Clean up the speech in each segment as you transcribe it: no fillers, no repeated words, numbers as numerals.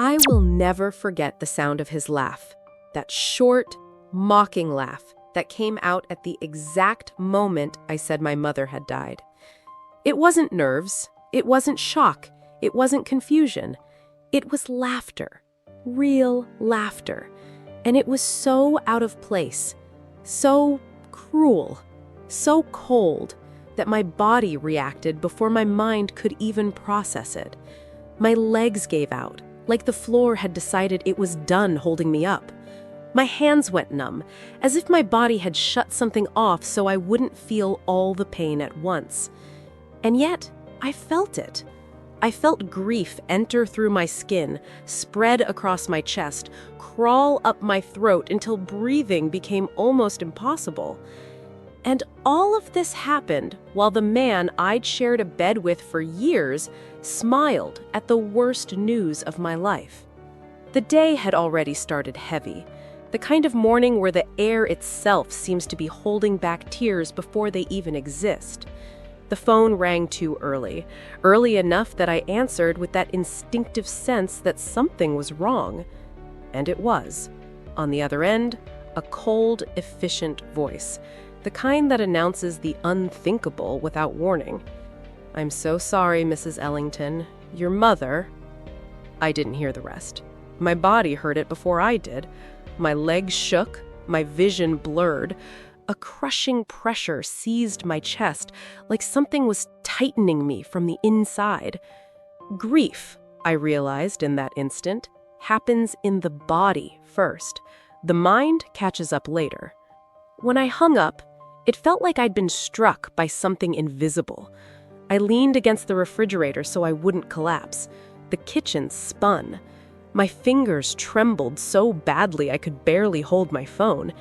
I will never forget the sound of his laugh, that short, mocking laugh that came out at the exact moment I said my mother had died. It wasn't nerves, it wasn't shock, it wasn't confusion. It was laughter, real laughter, and it was so out of place, so cruel, so cold, that my body reacted before my mind could even process it. My legs gave out, like the floor had decided it was done holding me up. My hands went numb, as if my body had shut something off so I wouldn't feel all the pain at once. And yet, I felt it. I felt grief enter through my skin, spread across my chest, crawl up my throat until breathing became almost impossible. And all of this happened while the man I'd shared a bed with for years smiled at the worst news of my life. The day had already started heavy, the kind of morning where the air itself seems to be holding back tears before they even exist. The phone rang too early enough that I answered with that instinctive sense that something was wrong. And it was. On the other end, a cold, efficient voice, the kind that announces the unthinkable without warning. "I'm so sorry, Mrs. Ellington. Your mother—" I didn't hear the rest. My body heard it before I did. My legs shook, my vision blurred. A crushing pressure seized my chest, like something was tightening me from the inside. Grief, I realized in that instant, happens in the body first. The mind catches up later. When I hung up, it felt like I'd been struck by something invisible. I leaned against the refrigerator so I wouldn't collapse. The kitchen spun. My fingers trembled so badly I could barely hold my phone.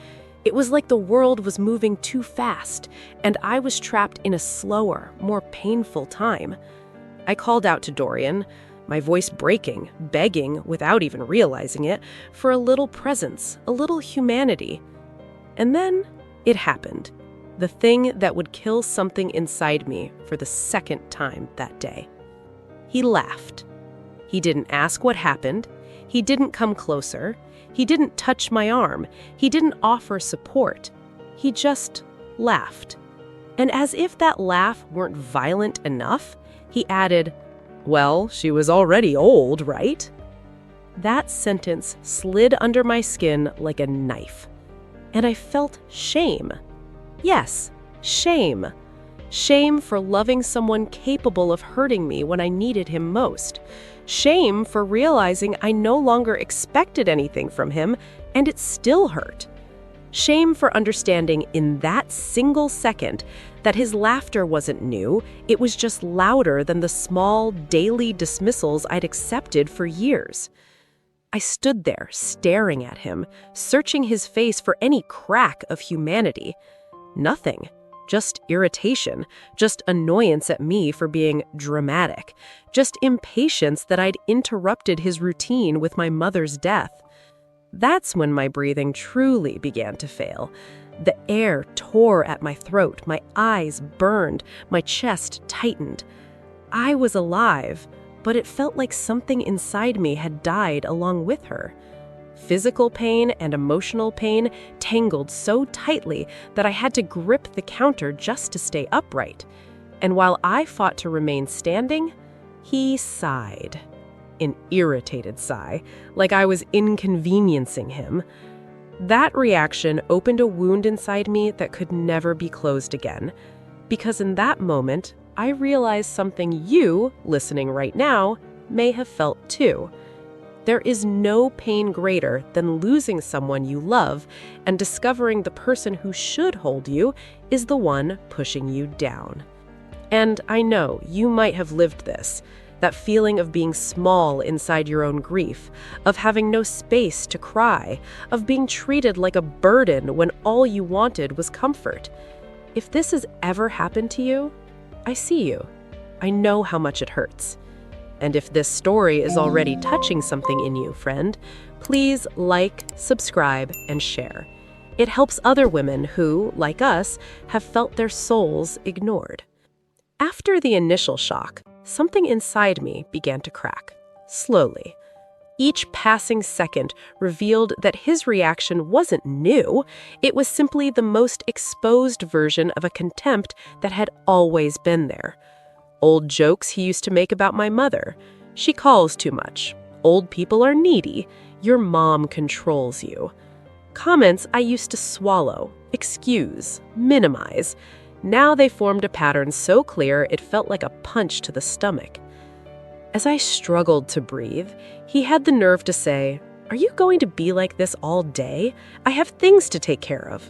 It was like the world was moving too fast, and I was trapped in a slower, more painful time. I called out to Dorian, my voice breaking, begging, without even realizing it, for a little presence, a little humanity. And then it happened. The thing that would kill something inside me for the second time that day. He laughed. He didn't ask what happened. He didn't come closer. He didn't touch my arm. He didn't offer support. He just laughed. And as if that laugh weren't violent enough, he added, "Well, she was already old, right?" That sentence slid under my skin like a knife. And I felt shame. Yes, shame. Shame for loving someone capable of hurting me when I needed him most. Shame for realizing I no longer expected anything from him, and it still hurt. Shame for understanding in that single second that his laughter wasn't new, it was just louder than the small, daily dismissals I'd accepted for years. I stood there, staring at him, searching his face for any crack of humanity. Nothing. Just irritation, just annoyance at me for being dramatic, just impatience that I'd interrupted his routine with my mother's death. That's when my breathing truly began to fail. The air tore at my throat, my eyes burned, my chest tightened. I was alive, but it felt like something inside me had died along with her. Physical pain and emotional pain tangled so tightly that I had to grip the counter just to stay upright. And while I fought to remain standing, he sighed. An irritated sigh, like I was inconveniencing him. That reaction opened a wound inside me that could never be closed again. Because in that moment, I realized something you, listening right now, may have felt too. There is no pain greater than losing someone you love and discovering the person who should hold you is the one pushing you down. And I know you might have lived this, that feeling of being small inside your own grief, of having no space to cry, of being treated like a burden when all you wanted was comfort. If this has ever happened to you, I see you. I know how much it hurts. And if this story is already touching something in you, friend, please like, subscribe, and share. It helps other women who, like us, have felt their souls ignored. After the initial shock, something inside me began to crack, slowly. Each passing second revealed that his reaction wasn't new. It was simply the most exposed version of a contempt that had always been there. Old jokes he used to make about my mother. She calls too much. Old people are needy. Your mom controls you. Comments I used to swallow, excuse, minimize. Now they formed a pattern so clear it felt like a punch to the stomach. As I struggled to breathe, he had the nerve to say, "Are you going to be like this all day? I have things to take care of."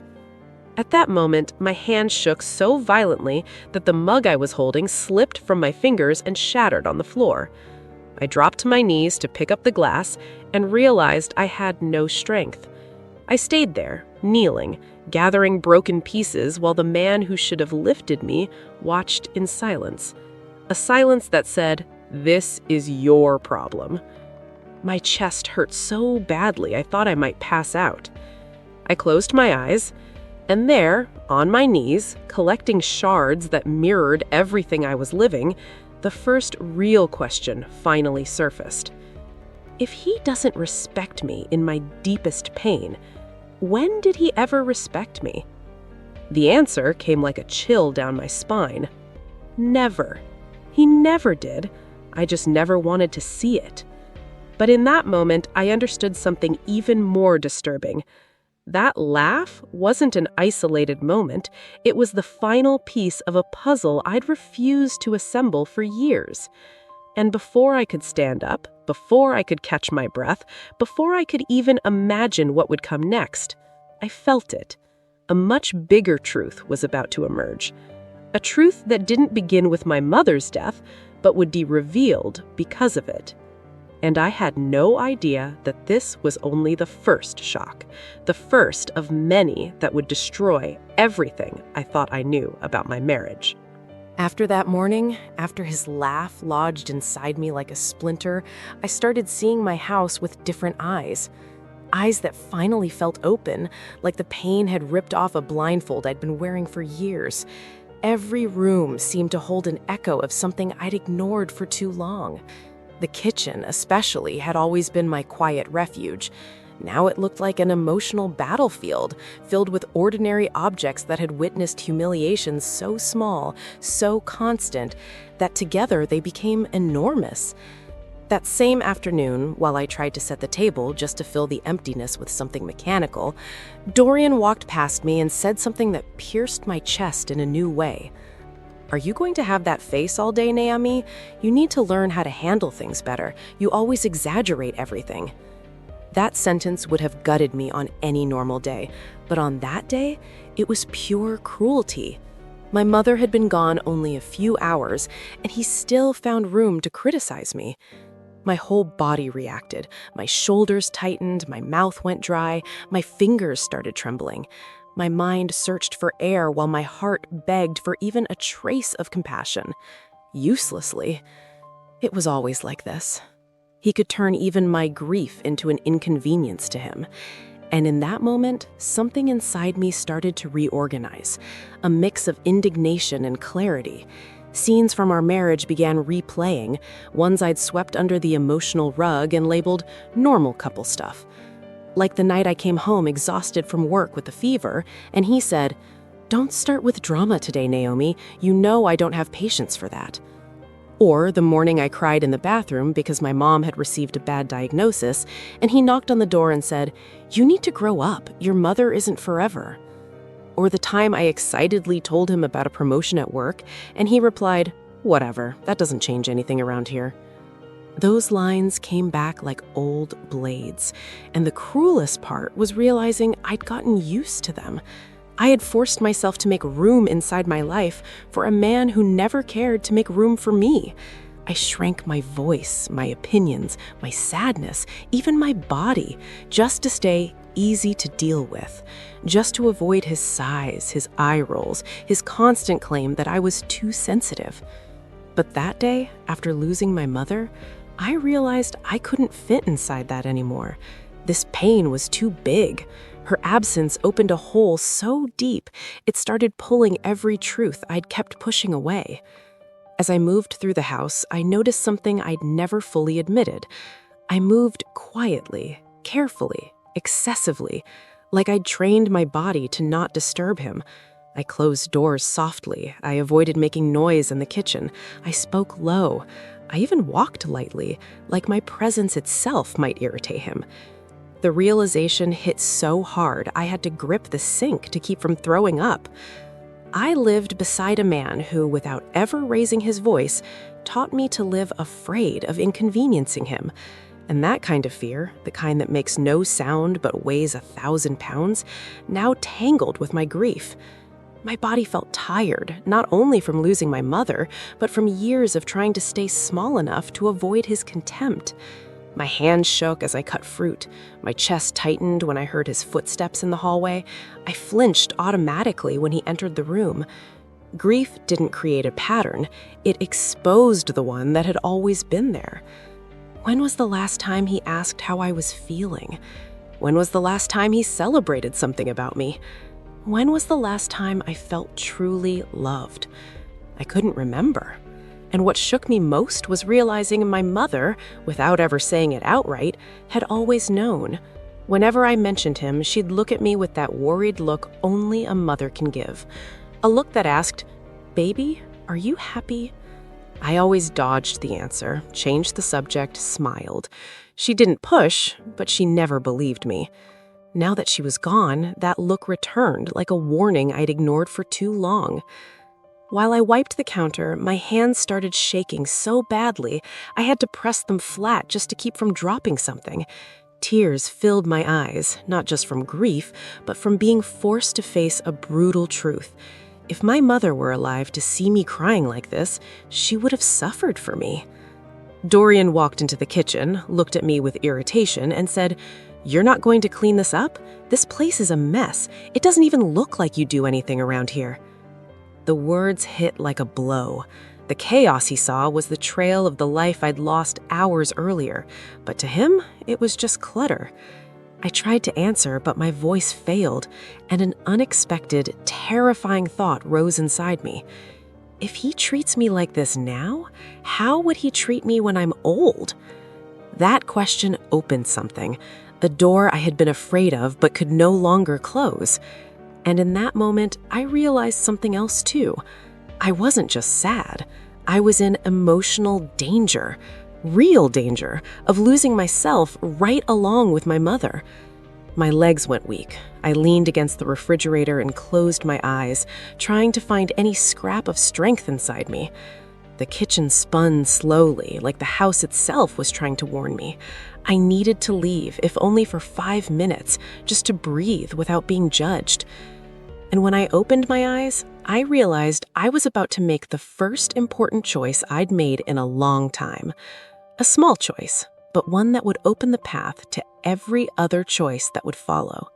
At that moment, my hand shook so violently that the mug I was holding slipped from my fingers and shattered on the floor. I dropped to my knees to pick up the glass and realized I had no strength. I stayed there, kneeling, gathering broken pieces while the man who should have lifted me watched in silence. A silence that said, "This is your problem." My chest hurt so badly I thought I might pass out. I closed my eyes, and there, on my knees, collecting shards that mirrored everything I was living, the first real question finally surfaced. If he doesn't respect me in my deepest pain, when did he ever respect me? The answer came like a chill down my spine. Never. He never did. I just never wanted to see it. But in that moment, I understood something even more disturbing. That laugh wasn't an isolated moment. It was the final piece of a puzzle I'd refused to assemble for years. And before I could stand up, before I could catch my breath, before I could even imagine what would come next, I felt it. A much bigger truth was about to emerge. A truth that didn't begin with my mother's death, but would be revealed because of it. And I had no idea that this was only the first shock, the first of many that would destroy everything I thought I knew about my marriage. After that morning, after his laugh lodged inside me like a splinter, I started seeing my house with different eyes. Eyes that finally felt open, like the pain had ripped off a blindfold I'd been wearing for years. Every room seemed to hold an echo of something I'd ignored for too long. The kitchen, especially, had always been my quiet refuge. Now it looked like an emotional battlefield, filled with ordinary objects that had witnessed humiliations so small, so constant, that together they became enormous. That same afternoon, while I tried to set the table just to fill the emptiness with something mechanical, Dorian walked past me and said something that pierced my chest in a new way. "Are you going to have that face all day, Naomi? You need to learn how to handle things better. You always exaggerate everything." That sentence would have gutted me on any normal day, but on that day, it was pure cruelty. My mother had been gone only a few hours, and he still found room to criticize me. My whole body reacted. My shoulders tightened, my mouth went dry, my fingers started trembling. My mind searched for air while my heart begged for even a trace of compassion. Uselessly. It was always like this. He could turn even my grief into an inconvenience to him. And in that moment, something inside me started to reorganize, a mix of indignation and clarity. Scenes from our marriage began replaying, ones I'd swept under the emotional rug and labeled normal couple stuff. Like the night I came home exhausted from work with a fever, and he said, "Don't start with drama today, Naomi. You know I don't have patience for that." Or the morning I cried in the bathroom because my mom had received a bad diagnosis, and he knocked on the door and said, "You need to grow up. Your mother isn't forever." Or the time I excitedly told him about a promotion at work, and he replied, "Whatever, that doesn't change anything around here." Those lines came back like old blades, and the cruelest part was realizing I'd gotten used to them. I had forced myself to make room inside my life for a man who never cared to make room for me. I shrank my voice, my opinions, my sadness, even my body, just to stay easy to deal with, just to avoid his sighs, his eye rolls, his constant claim that I was too sensitive. But that day, after losing my mother, I realized I couldn't fit inside that anymore. This pain was too big. Her absence opened a hole so deep, it started pulling every truth I'd kept pushing away. As I moved through the house, I noticed something I'd never fully admitted. I moved quietly, carefully, excessively, like I'd trained my body to not disturb him. I closed doors softly. I avoided making noise in the kitchen. I spoke low. I even walked lightly, like my presence itself might irritate him. The realization hit so hard, I had to grip the sink to keep from throwing up. I lived beside a man who, without ever raising his voice, taught me to live afraid of inconveniencing him. And that kind of fear, the kind that makes no sound but weighs 1,000 pounds, now tangled with my grief. My body felt tired, not only from losing my mother, but from years of trying to stay small enough to avoid his contempt. My hands shook as I cut fruit. My chest tightened when I heard his footsteps in the hallway. I flinched automatically when he entered the room. Grief didn't create a pattern. It exposed the one that had always been there. When was the last time he asked how I was feeling? When was the last time he celebrated something about me? When was the last time I felt truly loved? I couldn't remember. And what shook me most was realizing my mother, without ever saying it outright, had always known. Whenever I mentioned him, she'd look at me with that worried look only a mother can give. A look that asked, "Baby, are you happy?" I always dodged the answer, changed the subject, smiled. She didn't push, but she never believed me. Now that she was gone, that look returned like a warning I'd ignored for too long. While I wiped the counter, my hands started shaking so badly I had to press them flat just to keep from dropping something. Tears filled my eyes, not just from grief, but from being forced to face a brutal truth. If my mother were alive to see me crying like this, she would have suffered for me. Dorian walked into the kitchen, looked at me with irritation, and said, "You're not going to clean this up? This place is a mess. It doesn't even look like you do anything around here." The words hit like a blow. The chaos he saw was the trail of the life I'd lost hours earlier, but to him, it was just clutter. I tried to answer, but my voice failed, and an unexpected, terrifying thought rose inside me. If he treats me like this now, how would he treat me when I'm old? That question opened something, a door I had been afraid of but could no longer close. And in that moment, I realized something else too. I wasn't just sad. I was in emotional danger, real danger, of losing myself right along with my mother. My legs went weak. I leaned against the refrigerator and closed my eyes, trying to find any scrap of strength inside me. The kitchen spun slowly, like the house itself was trying to warn me. I needed to leave, if only for 5 minutes, just to breathe without being judged. And when I opened my eyes, I realized I was about to make the first important choice I'd made in a long time. A small choice, but one that would open the path to every other choice that would follow.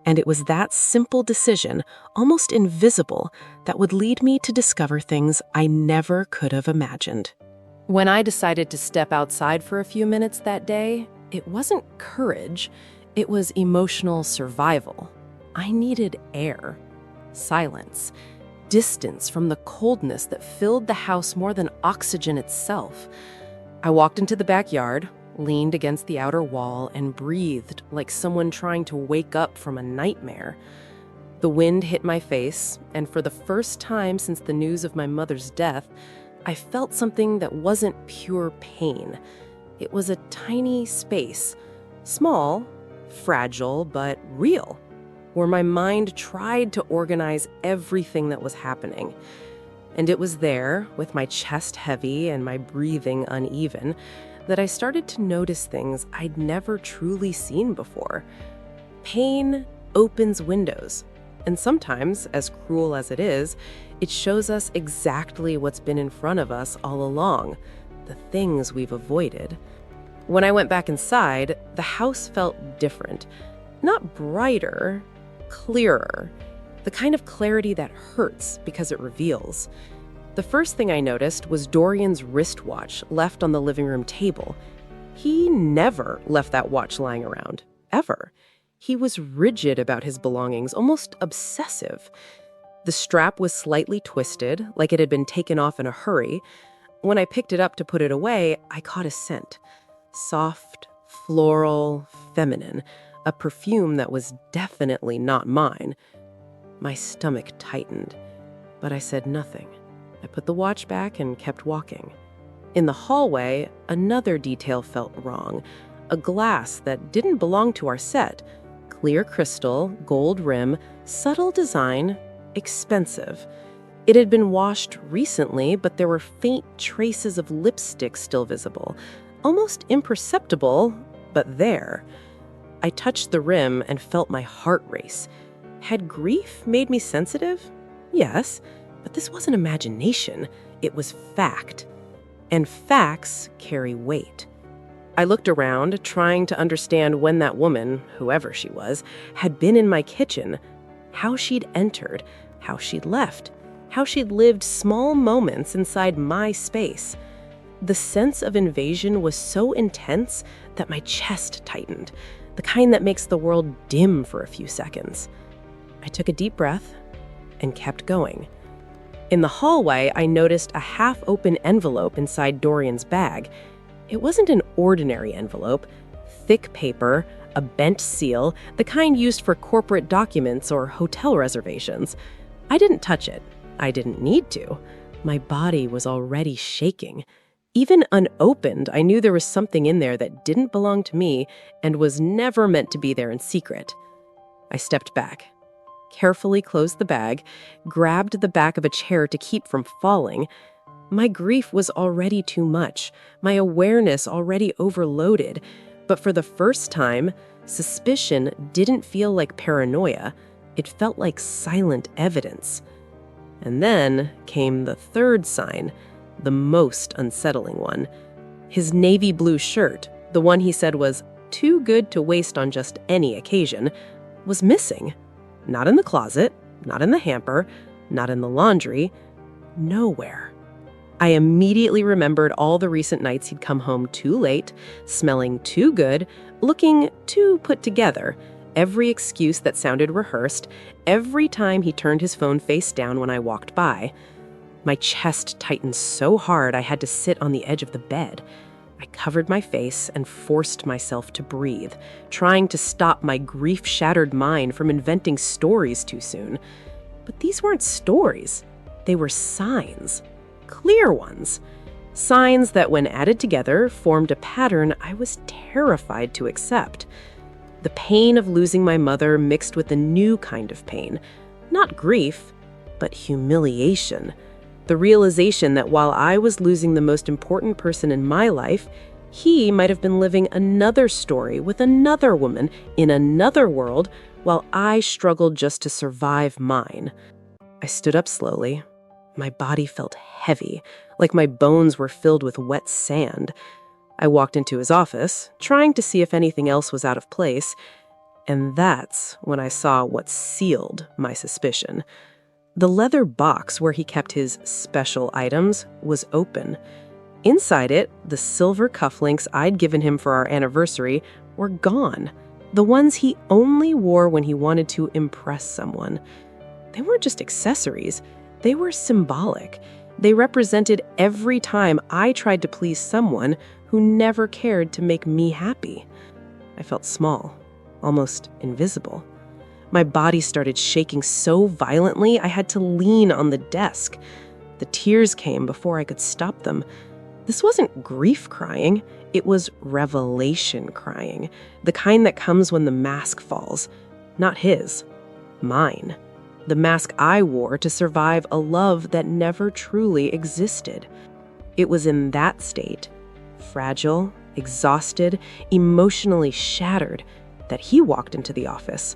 And it was that simple decision, almost invisible, that would lead me to discover things I never could have imagined. When I decided to step outside for a few minutes that day, it wasn't courage, it was emotional survival. I needed air, silence, distance from the coldness that filled the house more than oxygen itself. I walked into the backyard, leaned against the outer wall, and breathed like someone trying to wake up from a nightmare. The wind hit my face, and for the first time since the news of my mother's death, I felt something that wasn't pure pain. It was a tiny space, small, fragile, but real, where my mind tried to organize everything that was happening. And it was there, with my chest heavy and my breathing uneven, that I started to notice things I'd never truly seen before. Pain opens windows, and sometimes, as cruel as it is, it shows us exactly what's been in front of us all along, the things we've avoided. When I went back inside, the house felt different. Not brighter, clearer, the kind of clarity that hurts because it reveals. The first thing I noticed was Dorian's wristwatch left on the living room table. He never left that watch lying around, ever. He was rigid about his belongings, almost obsessive. The strap was slightly twisted, like it had been taken off in a hurry. When I picked it up to put it away, I caught a scent. Soft, floral, feminine, a perfume that was definitely not mine. My stomach tightened, but I said nothing. I put the watch back and kept walking. In the hallway, another detail felt wrong. A glass that didn't belong to our set. Clear crystal, gold rim, subtle design, expensive. It had been washed recently, but there were faint traces of lipstick still visible. Almost imperceptible, but there. I touched the rim and felt my heart race. Had grief made me sensitive? Yes, but this wasn't imagination. It was fact. And facts carry weight. I looked around, trying to understand when that woman, whoever she was, had been in my kitchen, how she'd entered, how she'd left, how she'd lived small moments inside my space. The sense of invasion was so intense that my chest tightened, the kind that makes the world dim for a few seconds. I took a deep breath and kept going. In the hallway, I noticed a half-open envelope inside Dorian's bag. It wasn't an ordinary envelope. Thick paper, a bent seal, the kind used for corporate documents or hotel reservations. I didn't touch it. I didn't need to. My body was already shaking. Even unopened, I knew there was something in there that didn't belong to me and was never meant to be there in secret. I stepped back, carefully closed the bag, grabbed the back of a chair to keep from falling. My grief was already too much, my awareness already overloaded, but for the first time, suspicion didn't feel like paranoia. It felt like silent evidence. And then came the third sign, the most unsettling one. His navy blue shirt, the one he said was too good to waste on just any occasion, was missing. Not in the closet, not in the hamper, not in the laundry, nowhere. I immediately remembered all the recent nights he'd come home too late, smelling too good, looking too put together, every excuse that sounded rehearsed, every time he turned his phone face down when I walked by. My chest tightened so hard I had to sit on the edge of the bed. I covered my face and forced myself to breathe, trying to stop my grief-shattered mind from inventing stories too soon. But these weren't stories. They were signs. Clear ones. Signs that, when added together, formed a pattern I was terrified to accept. The pain of losing my mother mixed with a new kind of pain. Not grief, but humiliation. The realization that while I was losing the most important person in my life, he might have been living another story with another woman in another world while I struggled just to survive mine. I stood up slowly. My body felt heavy, like my bones were filled with wet sand. I walked into his office, trying to see if anything else was out of place, and that's when I saw what sealed my suspicion. The leather box where he kept his special items was open. Inside it, the silver cufflinks I'd given him for our anniversary were gone. The ones he only wore when he wanted to impress someone. They weren't just accessories. They were symbolic. They represented every time I tried to please someone who never cared to make me happy. I felt small, almost invisible. My body started shaking so violently I had to lean on the desk. The tears came before I could stop them. This wasn't grief crying, it was revelation crying, the kind that comes when the mask falls. Not his, mine. The mask I wore to survive a love that never truly existed. It was in that state, fragile, exhausted, emotionally shattered, that he walked into the office.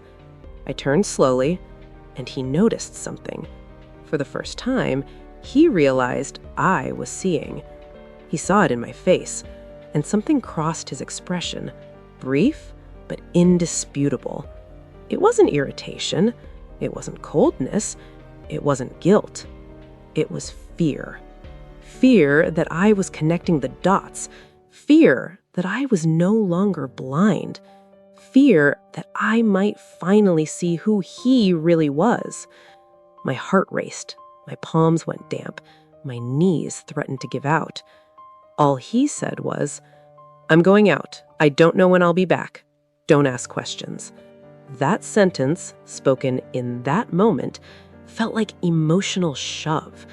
I turned slowly, and he noticed something. For the first time, he realized I was seeing. He saw it in my face, and something crossed his expression, brief but indisputable. It wasn't irritation. It wasn't coldness. It wasn't guilt. It was fear. Fear that I was connecting the dots. Fear that I was no longer blind. Fear that I might finally see who he really was. My heart raced. My palms went damp. My knees threatened to give out. All he said was, I'm going out. I don't know when I'll be back. Don't ask questions. That sentence, spoken in that moment, felt like emotional shove.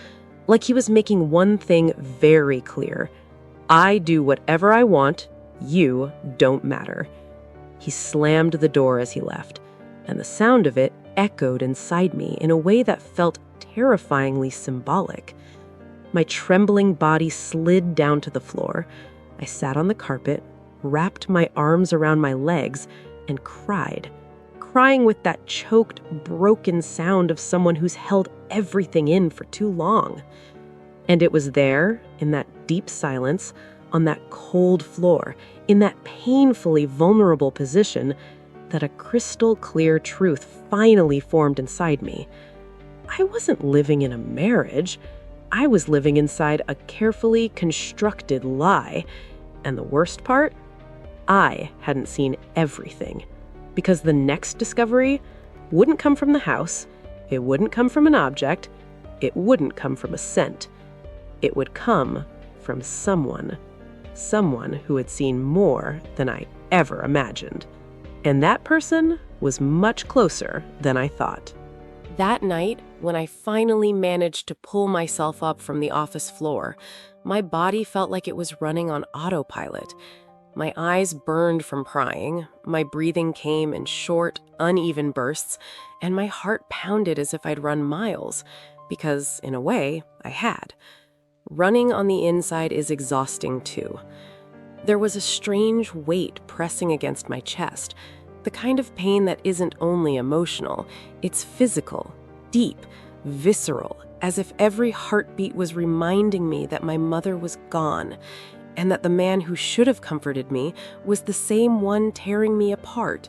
Like he was making one thing very clear. I do whatever I want. You don't matter. He slammed the door as he left, and the sound of it echoed inside me in a way that felt terrifyingly symbolic. My trembling body slid down to the floor. I sat on the carpet, wrapped my arms around my legs, and cried. Crying with that choked, broken sound of someone who's held everything in for too long. And it was there, in that deep silence, on that cold floor, in that painfully vulnerable position, that a crystal clear truth finally formed inside me. I wasn't living in a marriage. I was living inside a carefully constructed lie. And the worst part? I hadn't seen everything. Because the next discovery wouldn't come from the house, it wouldn't come from an object, it wouldn't come from a scent. It would come from someone who had seen more than I ever imagined. And that person was much closer than I thought. That night, when I finally managed to pull myself up from the office floor, my body felt like it was running on autopilot. My eyes burned from prying, my breathing came in short, uneven bursts, and my heart pounded as if I'd run miles, because, in a way, I had. Running on the inside is exhausting, too. There was a strange weight pressing against my chest, the kind of pain that isn't only emotional, it's physical, deep, visceral, as if every heartbeat was reminding me that my mother was gone, and that the man who should have comforted me was the same one tearing me apart.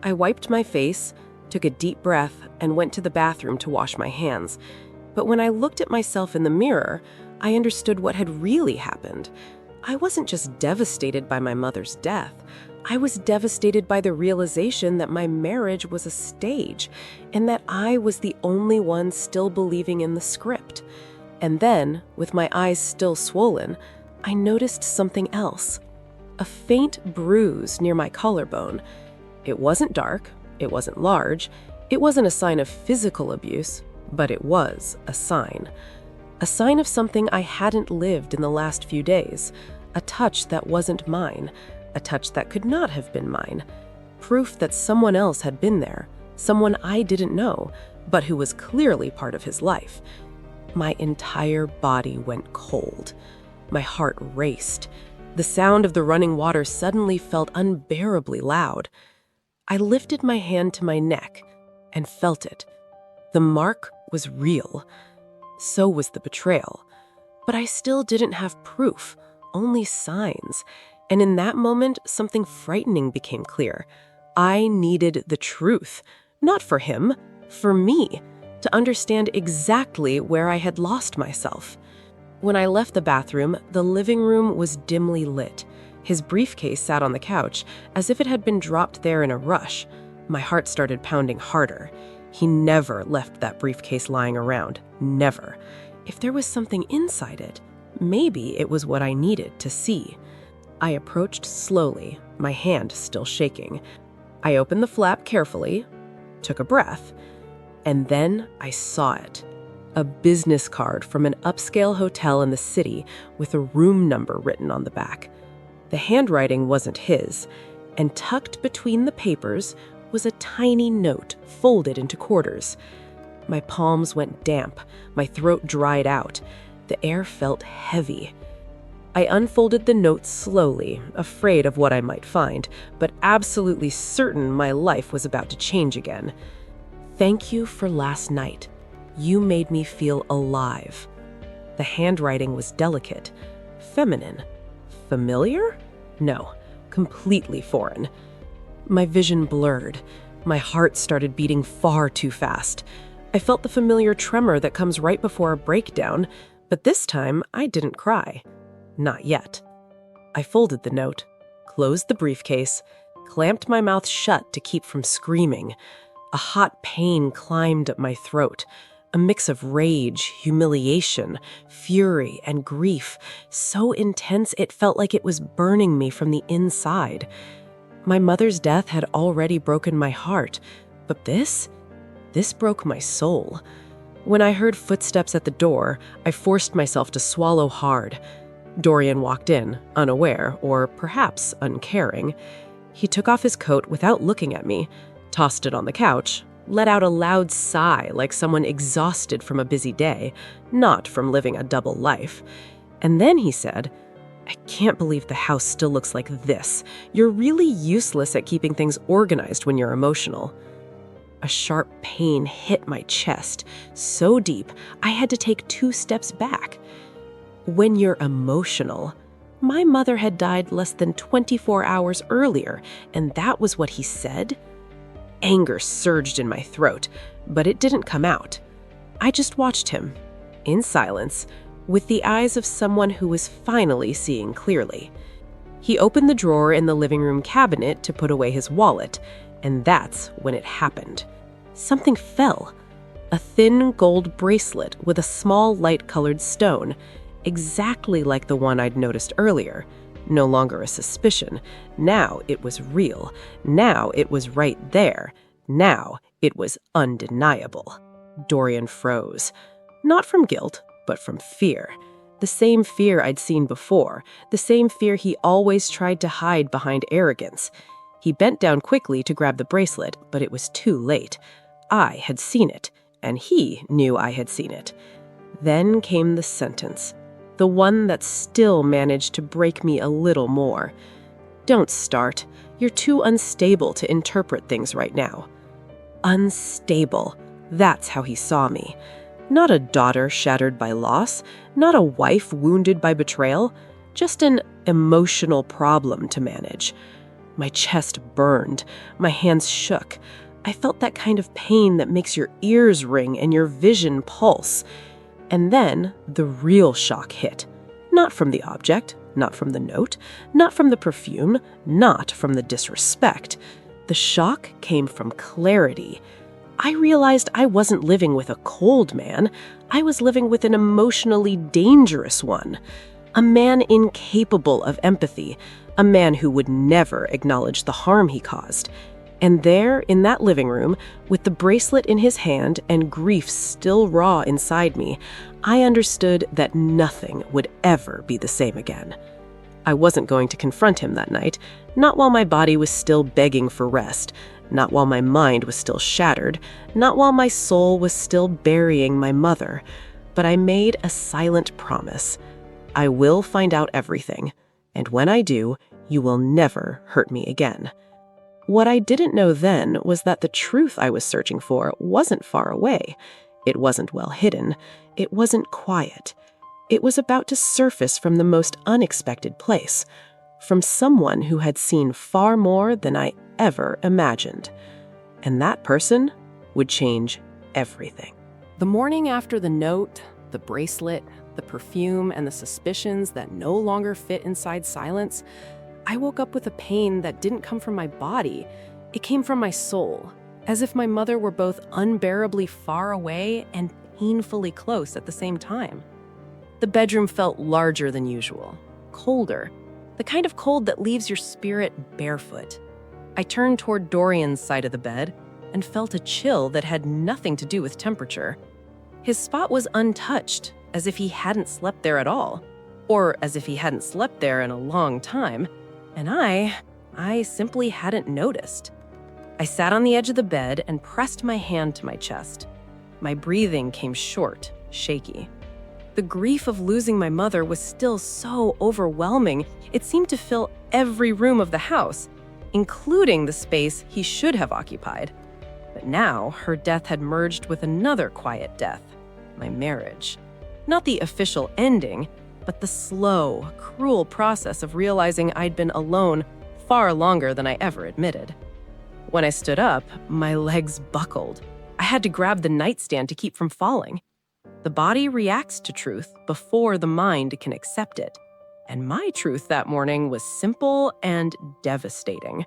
I wiped my face, took a deep breath, and went to the bathroom to wash my hands. But when I looked at myself in the mirror, I understood what had really happened. I wasn't just devastated by my mother's death. I was devastated by the realization that my marriage was a stage, and that I was the only one still believing in the script. And then, with my eyes still swollen, I noticed something else. A faint bruise near my collarbone. It wasn't dark, it wasn't large, it wasn't a sign of physical abuse, but it was a sign. A sign of something I hadn't lived in the last few days. A touch that wasn't mine. A touch that could not have been mine. Proof that someone else had been there. Someone I didn't know, but who was clearly part of his life. My entire body went cold. My heart raced. The sound of the running water suddenly felt unbearably loud. I lifted my hand to my neck and felt it. The mark was real. So was the betrayal. But I still didn't have proof, only signs. And in that moment, something frightening became clear. I needed the truth, not for him, for me, to understand exactly where I had lost myself. When I left the bathroom, the living room was dimly lit. His briefcase sat on the couch, as if it had been dropped there in a rush. My heart started pounding harder. He never left that briefcase lying around. Never. If there was something inside it, maybe it was what I needed to see. I approached slowly, my hand still shaking. I opened the flap carefully, took a breath, and then I saw it. A business card from an upscale hotel in the city with a room number written on the back. The handwriting wasn't his, and tucked between the papers was a tiny note folded into quarters. My palms went damp, my throat dried out. The air felt heavy. I unfolded the note slowly, afraid of what I might find, but absolutely certain my life was about to change again. Thank you for last night. You made me feel alive. The handwriting was delicate, feminine. Familiar? No, completely foreign. My vision blurred. My heart started beating far too fast. I felt the familiar tremor that comes right before a breakdown, but this time I didn't cry. Not yet. I folded the note, closed the briefcase, clamped my mouth shut to keep from screaming. A hot pain climbed up my throat. A mix of rage, humiliation, fury, and grief, so intense it felt like it was burning me from the inside. My mother's death had already broken my heart, but this broke my soul. When I heard footsteps at the door, I forced myself to swallow hard. Dorian walked in, unaware, or perhaps uncaring. He took off his coat without looking at me, tossed it on the couch, let out a loud sigh like someone exhausted from a busy day, not from living a double life. And then he said, "I can't believe the house still looks like this. You're really useless at keeping things organized when you're emotional." A sharp pain hit my chest, so deep I had to take 2 steps back. When you're emotional, my mother had died less than 24 hours earlier, and that was what he said? Anger surged in my throat, but it didn't come out. I just watched him, in silence, with the eyes of someone who was finally seeing clearly. He opened the drawer in the living room cabinet to put away his wallet, and that's when it happened. Something fell. A thin gold bracelet with a small light-colored stone, exactly like the one I'd noticed earlier. No longer a suspicion. Now it was real. Now it was right there. Now it was undeniable. Dorian froze. Not from guilt, but from fear. The same fear I'd seen before. The same fear he always tried to hide behind arrogance. He bent down quickly to grab the bracelet, but it was too late. I had seen it, and he knew I had seen it. Then came the sentence. The one that still managed to break me a little more. "Don't start. You're too unstable to interpret things right now." Unstable. That's how he saw me. Not a daughter shattered by loss, not a wife wounded by betrayal, just an emotional problem to manage. My chest burned. My hands shook. I felt that kind of pain that makes your ears ring and your vision pulse. And then the real shock hit. Not from the object, not from the note, not from the perfume, not from the disrespect. The shock came from clarity. I realized I wasn't living with a cold man. I was living with an emotionally dangerous one. A man incapable of empathy. A man who would never acknowledge the harm he caused. And there, in that living room, with the bracelet in his hand and grief still raw inside me, I understood that nothing would ever be the same again. I wasn't going to confront him that night, not while my body was still begging for rest, not while my mind was still shattered, not while my soul was still burying my mother. But I made a silent promise. I will find out everything, and when I do, you will never hurt me again. What I didn't know then was that the truth I was searching for wasn't far away. It wasn't well hidden. It wasn't quiet. It was about to surface from the most unexpected place, from someone who had seen far more than I ever imagined. And that person would change everything. The morning after the note, the bracelet, the perfume, and the suspicions that no longer fit inside silence, I woke up with a pain that didn't come from my body. It came from my soul, as if my mother were both unbearably far away and painfully close at the same time. The bedroom felt larger than usual, colder, the kind of cold that leaves your spirit barefoot. I turned toward Dorian's side of the bed and felt a chill that had nothing to do with temperature. His spot was untouched, as if he hadn't slept there at all, or as if he hadn't slept there in a long time. And I simply hadn't noticed. I sat on the edge of the bed and pressed my hand to my chest. My breathing came short, shaky. The grief of losing my mother was still so overwhelming, it seemed to fill every room of the house, including the space he should have occupied. But now, her death had merged with another quiet death, my marriage. Not the official ending, but the slow, cruel process of realizing I'd been alone far longer than I ever admitted. When I stood up, my legs buckled. I had to grab the nightstand to keep from falling. The body reacts to truth before the mind can accept it. And my truth that morning was simple and devastating.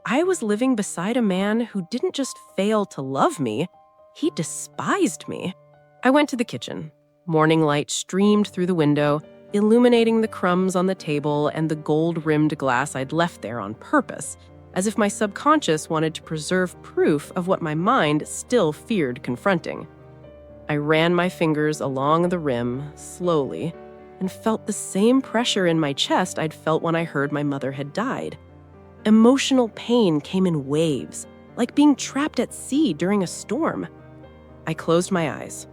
I was living beside a man who didn't just fail to love me, he despised me. I went to the kitchen. Morning light streamed through the window, illuminating the crumbs on the table and the gold-rimmed glass I'd left there on purpose, as if my subconscious wanted to preserve proof of what my mind still feared confronting. I ran my fingers along the rim, slowly, and felt the same pressure in my chest I'd felt when I heard my mother had died. Emotional pain came in waves, like being trapped at sea during a storm. I closed my eyes,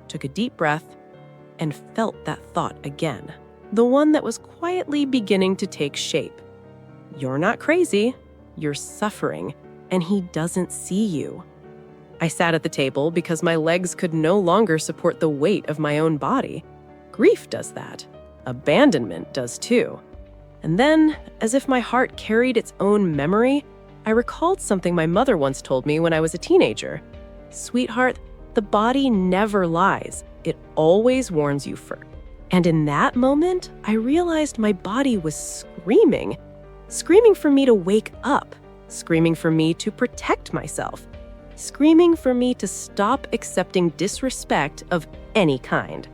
took a deep breath, and felt that thought again, the one that was quietly beginning to take shape. You're not crazy, you're suffering, and he doesn't see you. I sat at the table because my legs could no longer support the weight of my own body. Grief does that. Abandonment does too. And then, as if my heart carried its own memory, I recalled something my mother once told me when I was a teenager. Sweetheart, the body never lies. It always warns you first. And in that moment, I realized my body was screaming for me to wake up, screaming for me to protect myself, screaming for me to stop accepting disrespect of any kind.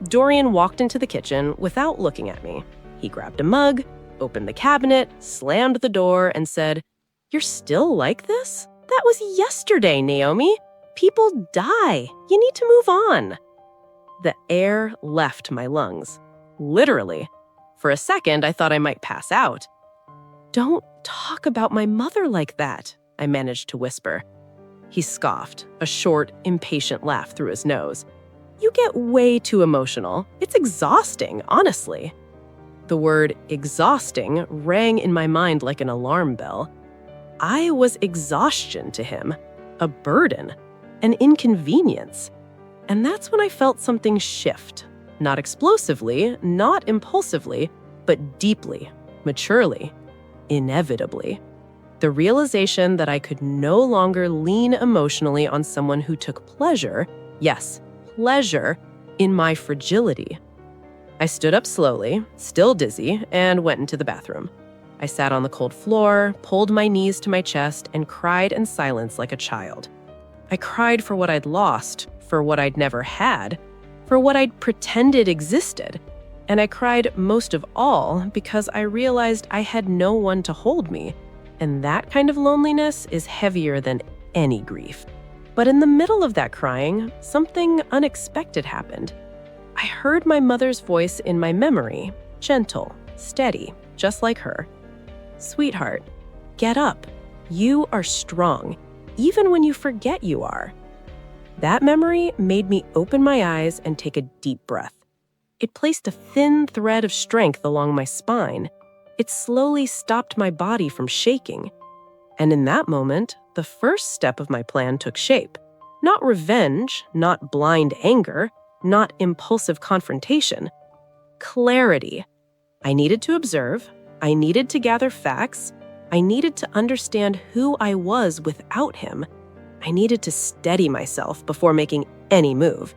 Dorian walked into the kitchen without looking at me. He grabbed a mug, opened the cabinet, slammed the door, and said, "You're still like this? That was yesterday, Naomi. People die. You need to move on." The air left my lungs. Literally. For a second, I thought I might pass out. "Don't talk about my mother like that," I managed to whisper. He scoffed, a short, impatient laugh through his nose. "You get way too emotional. It's exhausting, honestly." The word exhausting rang in my mind like an alarm bell. I was exhaustion to him, a burden, an inconvenience. And that's when I felt something shift. Not explosively, not impulsively, but deeply, maturely, inevitably. The realization that I could no longer lean emotionally on someone who took pleasure, yes, pleasure, in my fragility. I stood up slowly, still dizzy, and went into the bathroom. I sat on the cold floor, pulled my knees to my chest, and cried in silence like a child. I cried for what I'd lost, for what I'd never had, for what I'd pretended existed. And I cried most of all because I realized I had no one to hold me. And that kind of loneliness is heavier than any grief. But in the middle of that crying, something unexpected happened. I heard my mother's voice in my memory, gentle, steady, just like her. "Sweetheart, get up. You are strong, even when you forget you are." That memory made me open my eyes and take a deep breath. It placed a thin thread of strength along my spine. It slowly stopped my body from shaking. And in that moment, the first step of my plan took shape. Not revenge, not blind anger, not impulsive confrontation. Clarity. I needed to observe. I needed to gather facts. I needed to understand who I was without him. I needed to steady myself before making any move.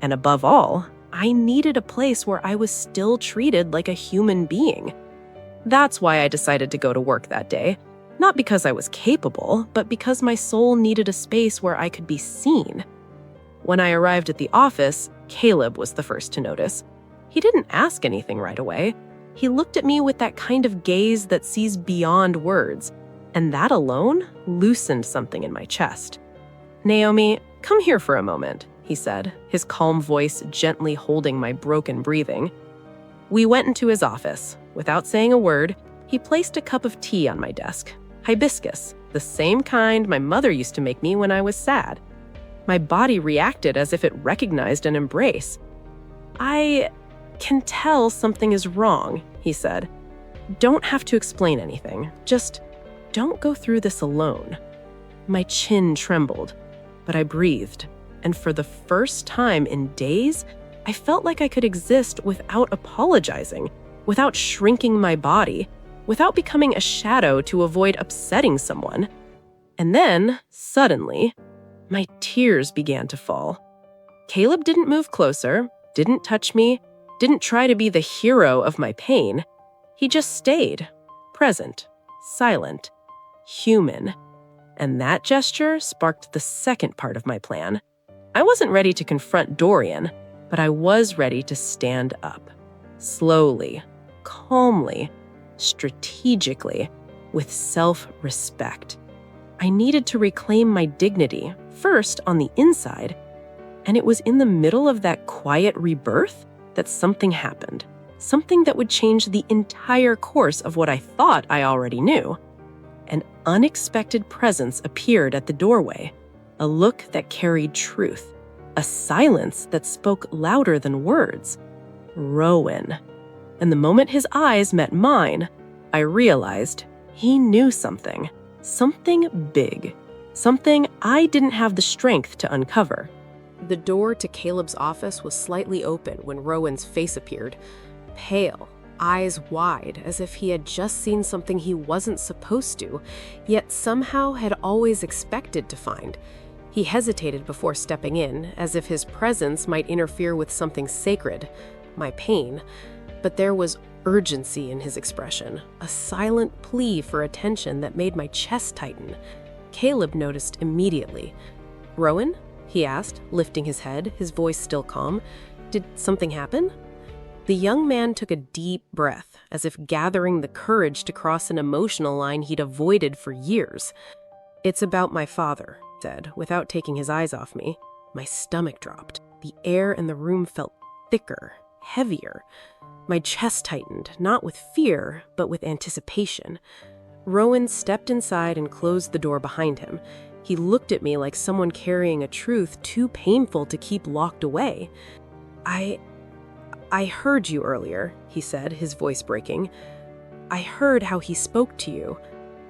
And above all, I needed a place where I was still treated like a human being. That's why I decided to go to work that day. Not because I was capable, but because my soul needed a space where I could be seen. When I arrived at the office, Caleb was the first to notice. He didn't ask anything right away. He looked at me with that kind of gaze that sees beyond words, and that alone loosened something in my chest. "Naomi, come here for a moment," he said, his calm voice gently holding my broken breathing. We went into his office. Without saying a word, he placed a cup of tea on my desk. Hibiscus, the same kind my mother used to make me when I was sad. My body reacted as if it recognized an embrace. "I can tell something is wrong," he said. "Don't have to explain anything. Just don't go through this alone." My chin trembled, but I breathed, and for the first time in days, I felt like I could exist without apologizing, without shrinking my body, without becoming a shadow to avoid upsetting someone. And then, suddenly, my tears began to fall. Caleb didn't move closer, didn't touch me, didn't try to be the hero of my pain. He just stayed, present, silent, human. And that gesture sparked the second part of my plan. I wasn't ready to confront Dorian, but I was ready to stand up. Slowly, calmly, strategically, with self-respect. I needed to reclaim my dignity, first on the inside, and it was in the middle of that quiet rebirth that something happened. Something that would change the entire course of what I thought I already knew. An unexpected presence appeared at the doorway, a look that carried truth, a silence that spoke louder than words. Rowan. And the moment his eyes met mine, I realized he knew something. Something big. Something I didn't have the strength to uncover. The door to Caleb's office was slightly open when Rowan's face appeared. Pale, eyes wide, as if he had just seen something he wasn't supposed to, yet somehow had always expected to find. He hesitated before stepping in, as if his presence might interfere with something sacred, my pain. But there was urgency in his expression, a silent plea for attention that made my chest tighten. Caleb noticed immediately. "Rowan?" he asked, lifting his head, his voice still calm. "Did something happen?" The young man took a deep breath, as if gathering the courage to cross an emotional line he'd avoided for years. "It's about my father," he said, without taking his eyes off me. My stomach dropped. The air in the room felt thicker, heavier. My chest tightened, not with fear, but with anticipation. Rowan stepped inside and closed the door behind him. He looked at me like someone carrying a truth too painful to keep locked away. I heard you earlier," he said, his voice breaking. "I heard how he spoke to you.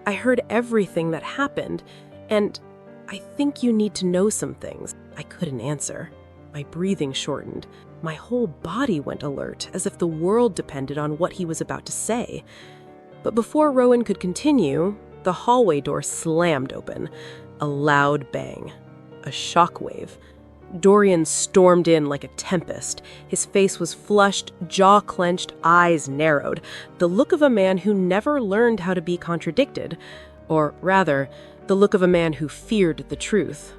I heard everything that happened, and I think you need to know some things." I couldn't answer. My breathing shortened. My whole body went alert, as if the world depended on what he was about to say. But before Rowan could continue, the hallway door slammed open. A loud bang. A shockwave. Dorian stormed in like a tempest. His face was flushed, jaw clenched, eyes narrowed. The look of a man who never learned how to be contradicted. Or rather, the look of a man who feared the truth.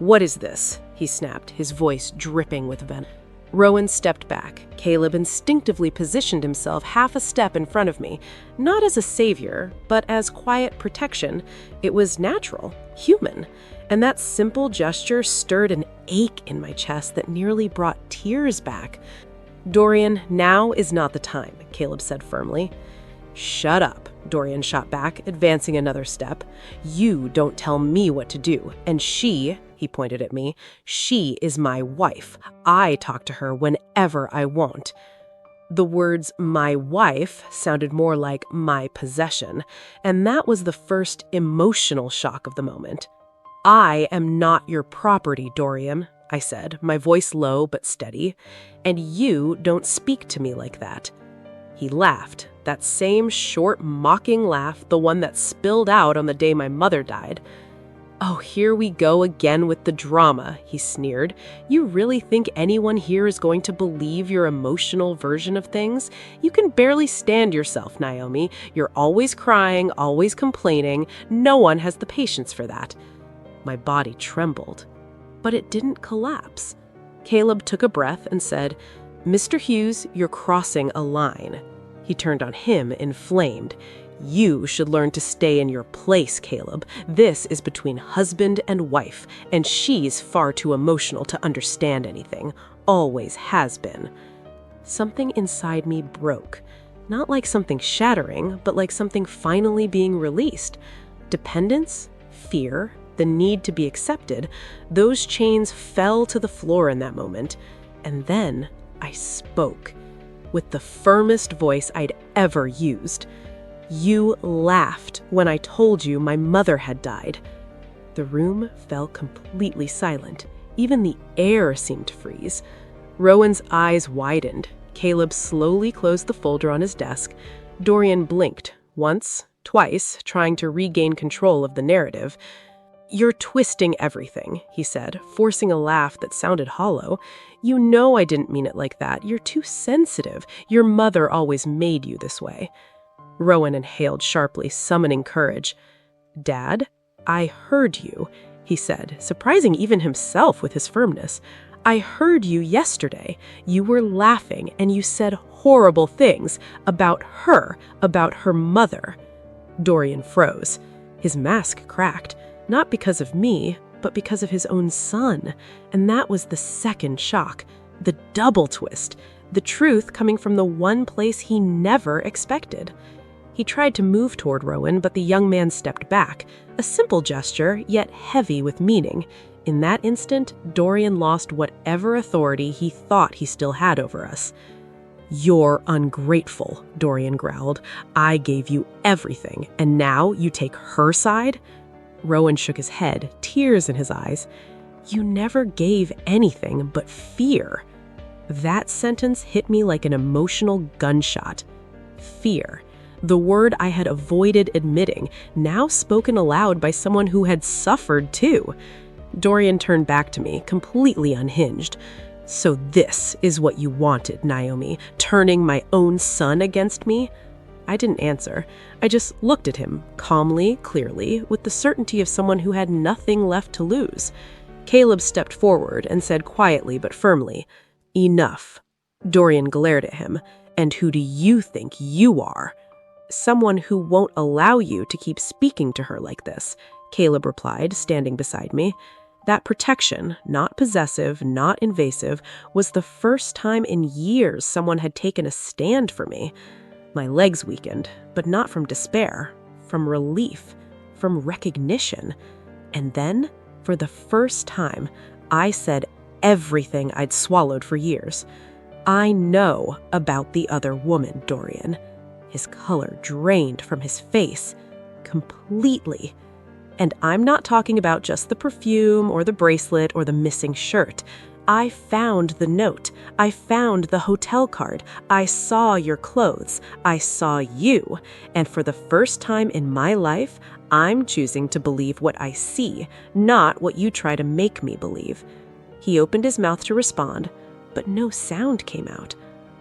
"What is this?" he snapped, his voice dripping with venom. Rowan stepped back. Caleb instinctively positioned himself half a step in front of me, not as a savior, but as quiet protection. It was natural, human, and that simple gesture stirred an ache in my chest that nearly brought tears back. "Dorian, now is not the time," Caleb said firmly. "Shut up," Dorian shot back, advancing another step. "You don't tell me what to do, and she," he pointed at me, "she is my wife. I talk to her whenever I want." The words "my wife" sounded more like "my possession," and that was the first emotional shock of the moment. "I am not your property, Dorian," I said, my voice low but steady, "and you don't speak to me like that." He laughed, that same short, mocking laugh, the one that spilled out on the day my mother died. "Oh, here we go again with the drama," he sneered. "You really think anyone here is going to believe your emotional version of things? You can barely stand yourself, Naomi. You're always crying, always complaining. No one has the patience for that." My body trembled, but it didn't collapse. Caleb took a breath and said, "Mr. Hughes, you're crossing a line." He turned on him, inflamed. "You should learn to stay in your place, Caleb. This is between husband and wife, and she's far too emotional to understand anything. Always has been." Something inside me broke. Not like something shattering, but like something finally being released. Dependence, fear, the need to be accepted, those chains fell to the floor in that moment. And then I spoke, with the firmest voice I'd ever used. "You laughed when I told you my mother had died." The room fell completely silent. Even the air seemed to freeze. Rowan's eyes widened. Caleb slowly closed the folder on his desk. Dorian blinked, once, twice, trying to regain control of the narrative. "You're twisting everything," he said, forcing a laugh that sounded hollow. "You know I didn't mean it like that. You're too sensitive. Your mother always made you this way." Rowan inhaled sharply, summoning courage. "Dad, I heard you, he said, surprising even himself with his firmness. "I heard you yesterday. You were laughing and you said horrible things about her mother." Dorian froze. His mask cracked, not because of me, but because of his own son. And that was the second shock, the double twist, the truth coming from the one place he never expected. He tried to move toward Rowan, but the young man stepped back, a simple gesture, yet heavy with meaning. In that instant, Dorian lost whatever authority he thought he still had over us. "You're ungrateful," Dorian growled. "I gave you everything, and now you take her side?" Rowan shook his head, tears in his eyes. "You never gave anything but fear." That sentence hit me like an emotional gunshot. Fear. The word I had avoided admitting, now spoken aloud by someone who had suffered too. Dorian turned back to me, completely unhinged. "So this is what you wanted, Naomi, turning my own son against me?" I didn't answer. I just looked at him, calmly, clearly, with the certainty of someone who had nothing left to lose. Caleb stepped forward and said quietly but firmly, "Enough." Dorian glared at him. "And who do you think you are?" "Someone who won't allow you to keep speaking to her like this," Caleb replied, standing beside me. That protection, not possessive, not invasive, was the first time in years someone had taken a stand for me. My legs weakened, but not from despair, from relief, from recognition. And then, for the first time, I said everything I'd swallowed for years. "I know about the other woman, Dorian." His color drained from his face completely. And I'm not talking about just the perfume or the bracelet or the missing shirt. I found the note. I found the hotel card. I saw your clothes. I saw you. And for the first time in my life, I'm choosing to believe what I see, not what you try to make me believe. He opened his mouth to respond, but no sound came out.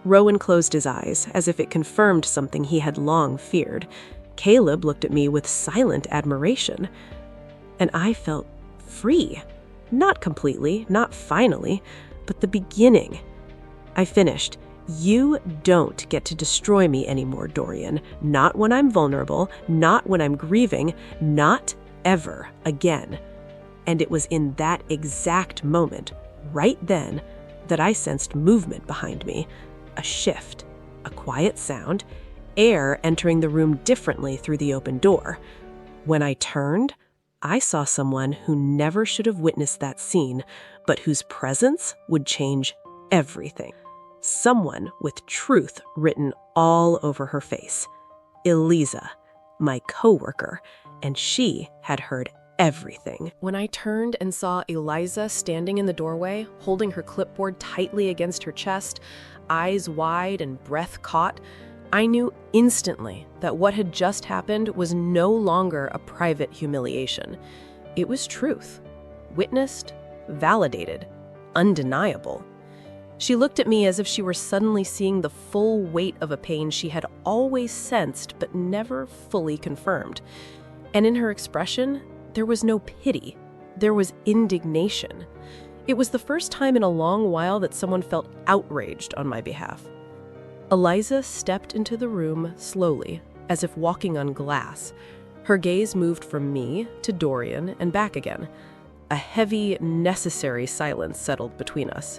Rowan closed his eyes, as if it confirmed something he had long feared. Caleb looked at me with silent admiration. And I felt free. Not completely, not finally, but the beginning. I finished. "You don't get to destroy me anymore, Dorian. Not when I'm vulnerable, not when I'm grieving, not ever again." And it was in that exact moment, right then, that I sensed movement behind me. A shift, a quiet sound, air entering the room differently through the open door. When I turned, I saw someone who never should have witnessed that scene, but whose presence would change everything. Someone with truth written all over her face. Eliza, my coworker, and she had heard everything. When I turned and saw Eliza standing in the doorway, holding her clipboard tightly against her chest, eyes wide and breath caught, I knew instantly that what had just happened was no longer a private humiliation. It was truth, witnessed, validated, undeniable. She looked at me as if she were suddenly seeing the full weight of a pain she had always sensed but never fully confirmed. And in her expression, there was no pity. There was indignation. It was the first time in a long while that someone felt outraged on my behalf. Eliza stepped into the room slowly, as if walking on glass. Her gaze moved from me to Dorian and back again. A heavy, necessary silence settled between us.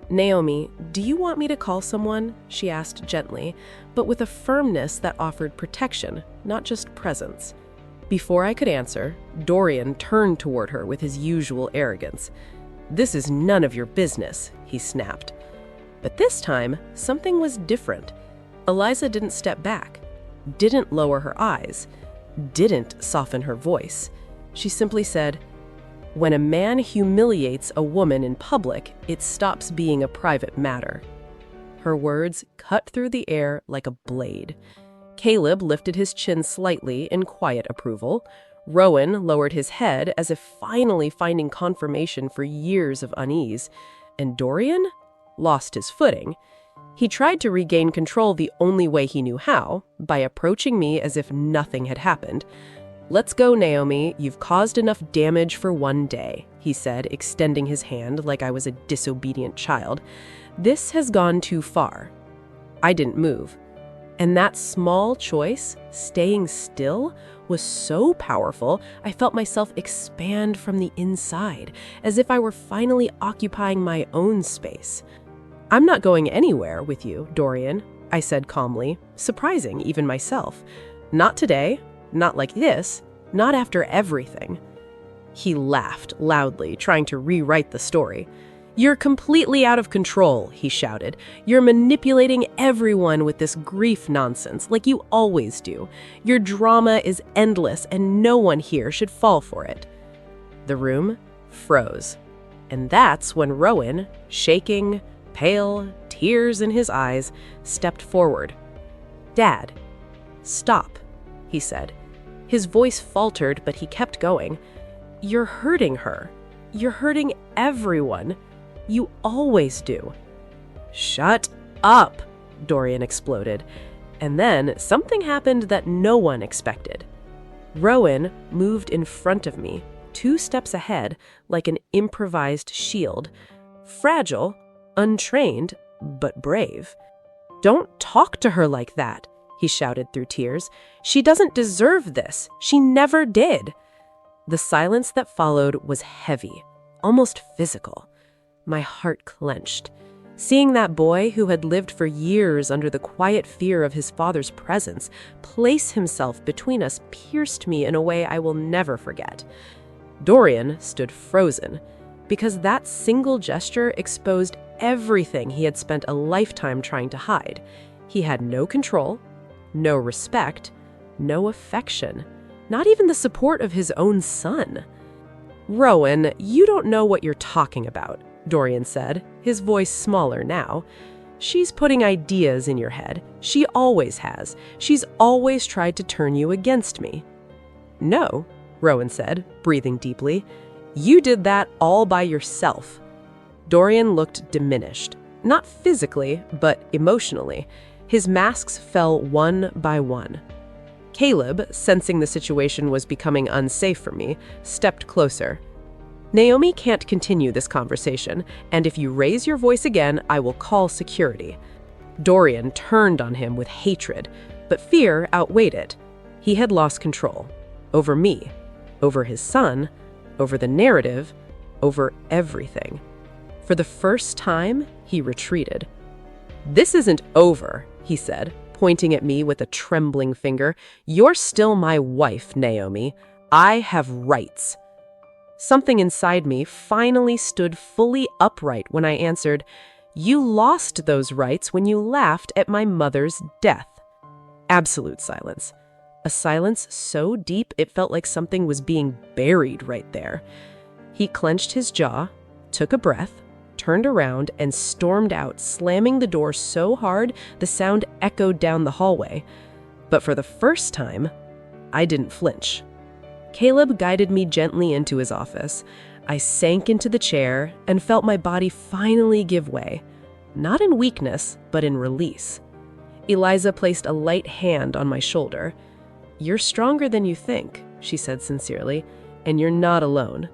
"Naomi, do you want me to call someone?" she asked gently, but with a firmness that offered protection, not just presence. Before I could answer, Dorian turned toward her with his usual arrogance. "This is none of your business," he snapped. But this time, something was different. Eliza didn't step back, didn't lower her eyes, didn't soften her voice. She simply said, "When a man humiliates a woman in public, it stops being a private matter." Her words cut through the air like a blade. Caleb lifted his chin slightly in quiet approval. Rowan lowered his head as if finally finding confirmation for years of unease. And Dorian lost his footing. He tried to regain control the only way he knew how, by approaching me as if nothing had happened. "Let's go, Naomi. You've caused enough damage for one day," he said, extending his hand like I was a disobedient child. "This has gone too far." I didn't move. And that small choice, staying still, was so powerful, I felt myself expand from the inside, as if I were finally occupying my own space. "I'm not going anywhere with you, Dorian," I said calmly, surprising even myself. "Not today, not like this, not after everything." He laughed loudly, trying to rewrite the story. "You're completely out of control," he shouted. "You're manipulating everyone with this grief nonsense, like you always do. Your drama is endless, and no one here should fall for it." The room froze. And that's when Rowan, shaking, pale, tears in his eyes, stepped forward. "Dad, stop," he said. His voice faltered, but he kept going. "You're hurting her. You're hurting everyone. You always do." "Shut up," Dorian exploded. And then something happened that no one expected. Rowan moved in front of me, 2 steps ahead, like an improvised shield. Fragile, untrained, but brave. "Don't talk to her like that," he shouted through tears. "She doesn't deserve this. She never did." The silence that followed was heavy, almost physical. My heart clenched. Seeing that boy who had lived for years under the quiet fear of his father's presence place himself between us pierced me in a way I will never forget. Dorian stood frozen, because that single gesture exposed everything he had spent a lifetime trying to hide. He had no control, no respect, no affection, not even the support of his own son. "Rowan, you don't know what you're talking about," Dorian said, his voice smaller now. "She's putting ideas in your head. She always has. She's always tried to turn you against me." "No," Rowan said, breathing deeply. "You did that all by yourself." Dorian looked diminished, not physically, but emotionally. His masks fell one by one. Caleb, sensing the situation was becoming unsafe for me, stepped closer. "Naomi can't continue this conversation, and if you raise your voice again, I will call security." Dorian turned on him with hatred, but fear outweighed it. He had lost control. Over me, over his son, over the narrative, over everything. For the first time, he retreated. "This isn't over," he said, pointing at me with a trembling finger. "You're still my wife, Naomi. I have rights." Something inside me finally stood fully upright when I answered, "You lost those rights when you laughed at my mother's death." Absolute silence. A silence so deep it felt like something was being buried right there. He clenched his jaw, took a breath, turned around, and stormed out, slamming the door so hard the sound echoed down the hallway. But for the first time, I didn't flinch. Caleb guided me gently into his office. I sank into the chair and felt my body finally give way, not in weakness, but in release. Eliza placed a light hand on my shoulder. "You're stronger than you think," she said sincerely, "and you're not alone."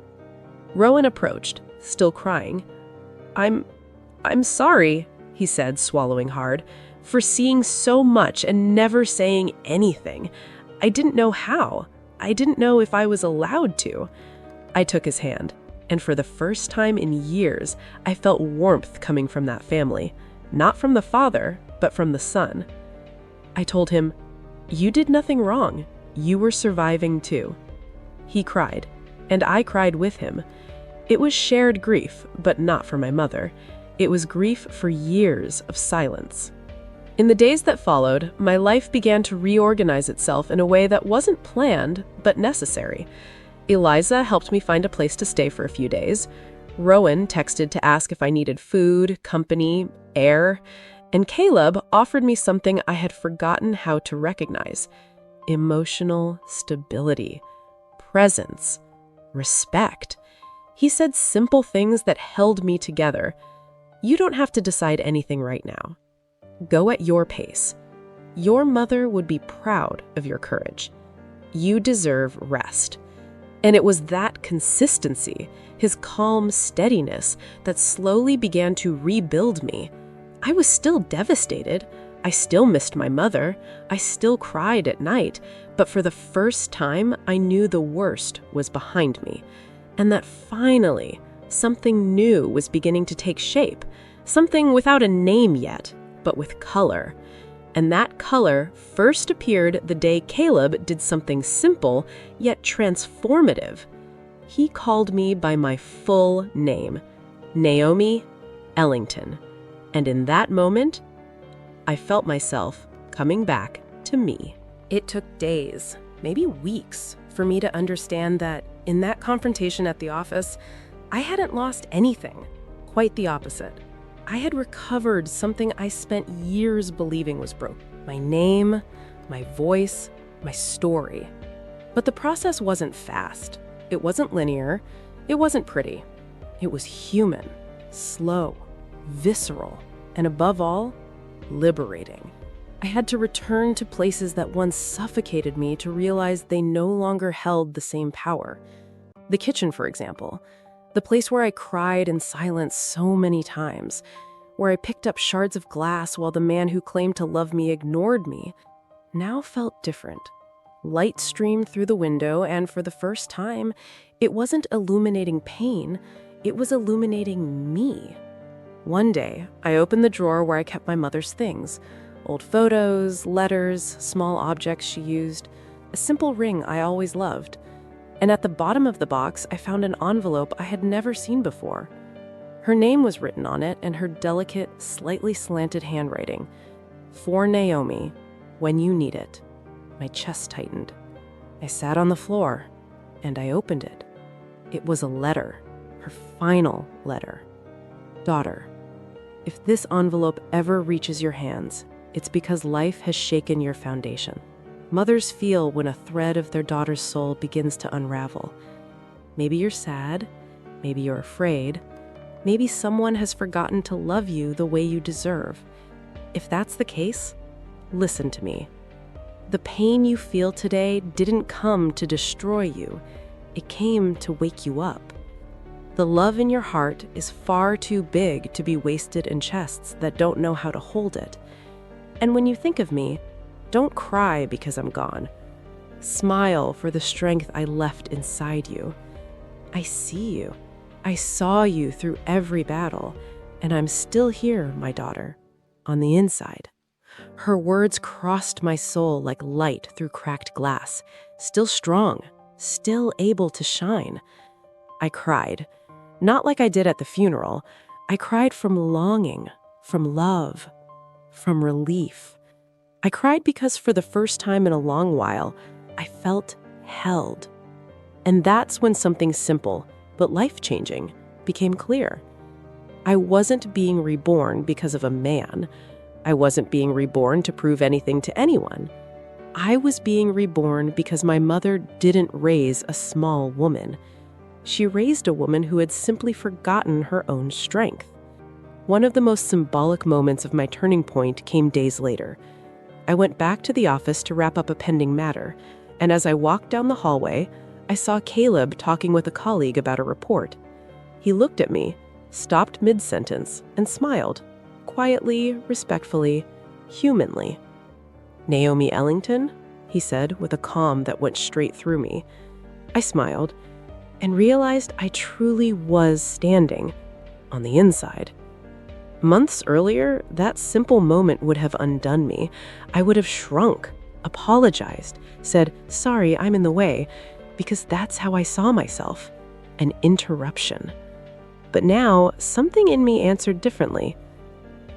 Rowan approached, still crying. I'm sorry," he said, swallowing hard, "for seeing so much and never saying anything. I didn't know how. I didn't know if I was allowed to." I took his hand, and for the first time in years, I felt warmth coming from that family, not from the father, but from the son. I told him, "You did nothing wrong. You were surviving too." He cried, and I cried with him. It was shared grief, but not for my mother. It was grief for years of silence. In the days that followed, my life began to reorganize itself in a way that wasn't planned, but necessary. Eliza helped me find a place to stay for a few days. Rowan texted to ask if I needed food, company, air, and Caleb offered me something I had forgotten how to recognize: emotional stability, presence, respect. He said simple things that held me together. "You don't have to decide anything right now. Go at your pace. Your mother would be proud of your courage." You deserve rest. And it was that consistency, his calm steadiness, that slowly began to rebuild me. I was still devastated. I still missed my mother. I still cried at night. But for the first time, I knew the worst was behind me. And that finally, something new was beginning to take shape. Something without a name yet, but with color. And that color first appeared the day Caleb did something simple, yet transformative. He called me by my full name, Naomi Ellington. And in that moment, I felt myself coming back to me. It took days, maybe weeks, for me to understand that in that confrontation at the office, I hadn't lost anything. Quite the opposite. I had recovered something I spent years believing was broken. My name, my voice, my story. But the process wasn't fast. It wasn't linear. It wasn't pretty. It was human, slow, visceral, and above all, liberating. I had to return to places that once suffocated me to realize they no longer held the same power. The kitchen, for example. The place where I cried in silence so many times, where I picked up shards of glass while the man who claimed to love me ignored me, now felt different. Light streamed through the window, and for the first time, it wasn't illuminating pain, it was illuminating me. One day, I opened the drawer where I kept my mother's things, old photos, letters, small objects she used, a simple ring I always loved. And at the bottom of the box, I found an envelope I had never seen before. Her name was written on it and her delicate, slightly slanted handwriting. For Naomi, when you need it. My chest tightened. I sat on the floor and I opened it. It was a letter, her final letter. Daughter, if this envelope ever reaches your hands, it's because life has shaken your foundation. Mothers feel when a thread of their daughter's soul begins to unravel. Maybe you're sad, maybe you're afraid, maybe someone has forgotten to love you the way you deserve. If that's the case, listen to me. The pain you feel today didn't come to destroy you. It came to wake you up. The love in your heart is far too big to be wasted in chests that don't know how to hold it. And when you think of me, don't cry because I'm gone. Smile for the strength I left inside you. I see you. I saw you through every battle, and I'm still here, my daughter, on the inside. Her words crossed my soul like light through cracked glass, still strong, still able to shine. I cried, not like I did at the funeral. I cried from longing, from love, from relief. I cried because for the first time in a long while, I felt held. And that's when something simple, but life-changing, became clear. I wasn't being reborn because of a man. I wasn't being reborn to prove anything to anyone. I was being reborn because my mother didn't raise a small woman. She raised a woman who had simply forgotten her own strength. One of the most symbolic moments of my turning point came days later. I went back to the office to wrap up a pending matter, and as I walked down the hallway, I saw Caleb talking with a colleague about a report. He looked at me, stopped mid-sentence, and smiled, quietly, respectfully, humanly. Naomi Ellington, he said with a calm that went straight through me. I smiled and realized I truly was standing on the inside. Months earlier, that simple moment would have undone me. I would have shrunk, apologized, said, "Sorry, I'm in the way," because that's how I saw myself, an interruption. But now, something in me answered differently.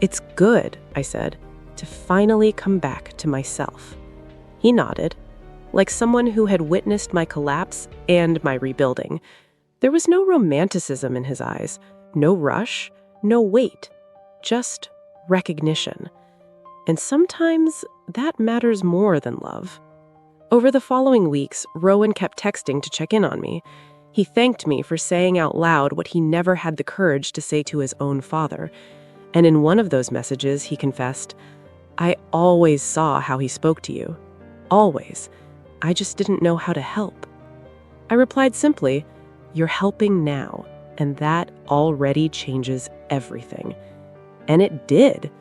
"It's good," I said, "to finally come back to myself." He nodded, like someone who had witnessed my collapse and my rebuilding. There was no romanticism in his eyes, no rush, no weight. Just recognition. And sometimes that matters more than love. Over the following weeks, Rowan kept texting to check in on me. He thanked me for saying out loud what he never had the courage to say to his own father. And in one of those messages, he confessed, "I always saw how he spoke to you. Always. I just didn't know how to help. I replied simply, "You're helping now, and that already changes everything." And it did,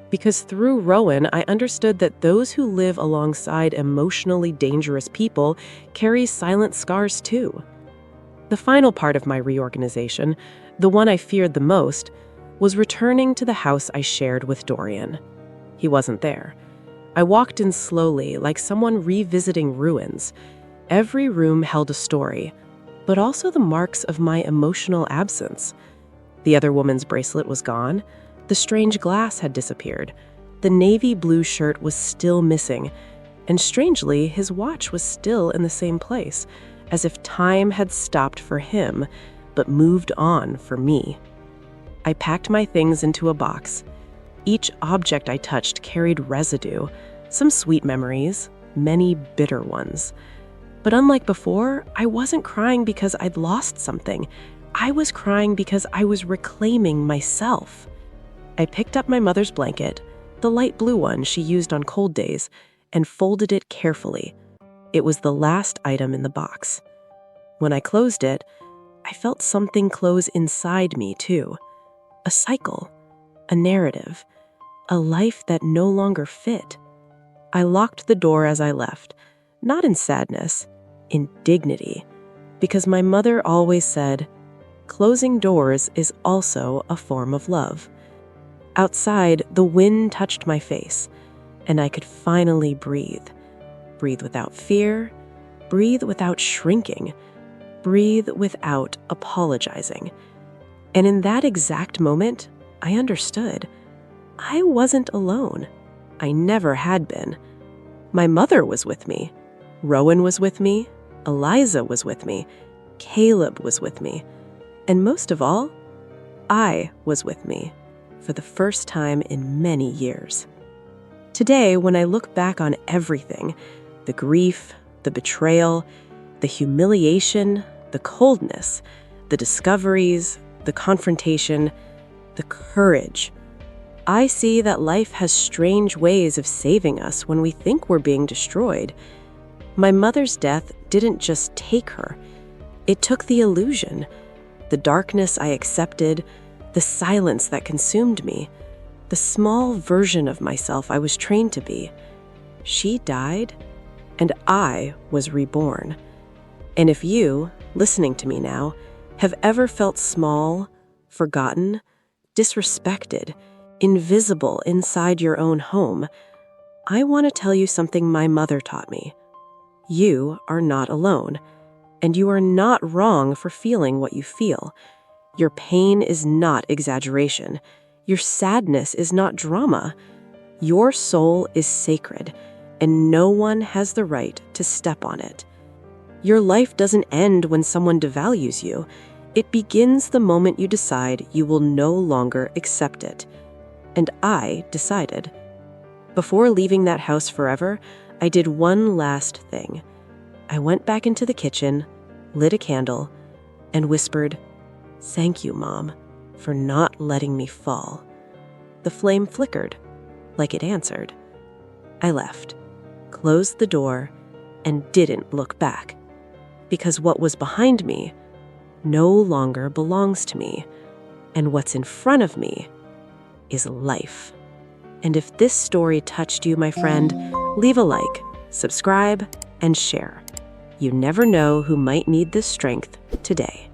because through Rowan, I understood that those who live alongside emotionally dangerous people carry silent scars too. The final part of my reorganization, the one I feared the most, was returning to the house I shared with Dorian. He wasn't there. I walked in slowly, like someone revisiting ruins. Every room held a story, but also the marks of my emotional absence. The other woman's bracelet was gone. The strange glass had disappeared. The navy blue shirt was still missing, and strangely, his watch was still in the same place, as if time had stopped for him, but moved on for me. I packed my things into a box. Each object I touched carried residue, some sweet memories, many bitter ones. But unlike before, I wasn't crying because I'd lost something. I was crying because I was reclaiming myself. I picked up my mother's blanket, the light blue one she used on cold days, and folded it carefully. It was the last item in the box. When I closed it, I felt something close inside me too. A cycle, a narrative, a life that no longer fit. I locked the door as I left, not in sadness, in dignity, because my mother always said, closing doors is also a form of love. Outside, the wind touched my face, and I could finally breathe. Breathe without fear, breathe without shrinking, breathe without apologizing. And in that exact moment, I understood. I wasn't alone. I never had been. My mother was with me. Rowan was with me. Eliza was with me. Caleb was with me. And most of all, I was with me for the first time in many years. Today, when I look back on everything, the grief, the betrayal, the humiliation, the coldness, the discoveries, the confrontation, the courage, I see that life has strange ways of saving us when we think we're being destroyed. My mother's death didn't just take her. It took the illusion, the darkness I accepted, the silence that consumed me, the small version of myself I was trained to be. She died, and I was reborn. And if you, listening to me now, have ever felt small, forgotten, disrespected, invisible inside your own home, I want to tell you something my mother taught me. You are not alone, and you are not wrong for feeling what you feel. Your pain is not exaggeration. Your sadness is not drama. Your soul is sacred, and no one has the right to step on it. Your life doesn't end when someone devalues you. It begins the moment you decide you will no longer accept it. And I decided. Before leaving that house forever, I did one last thing. I went back into the kitchen, lit a candle, and whispered, "Thank you, Mom, for not letting me fall." The flame flickered, like it answered. I left, closed the door, and didn't look back, because what was behind me no longer belongs to me, and what's in front of me is life. And if this story touched you, my friend, leave a like, subscribe, and share. You never know who might need this strength today.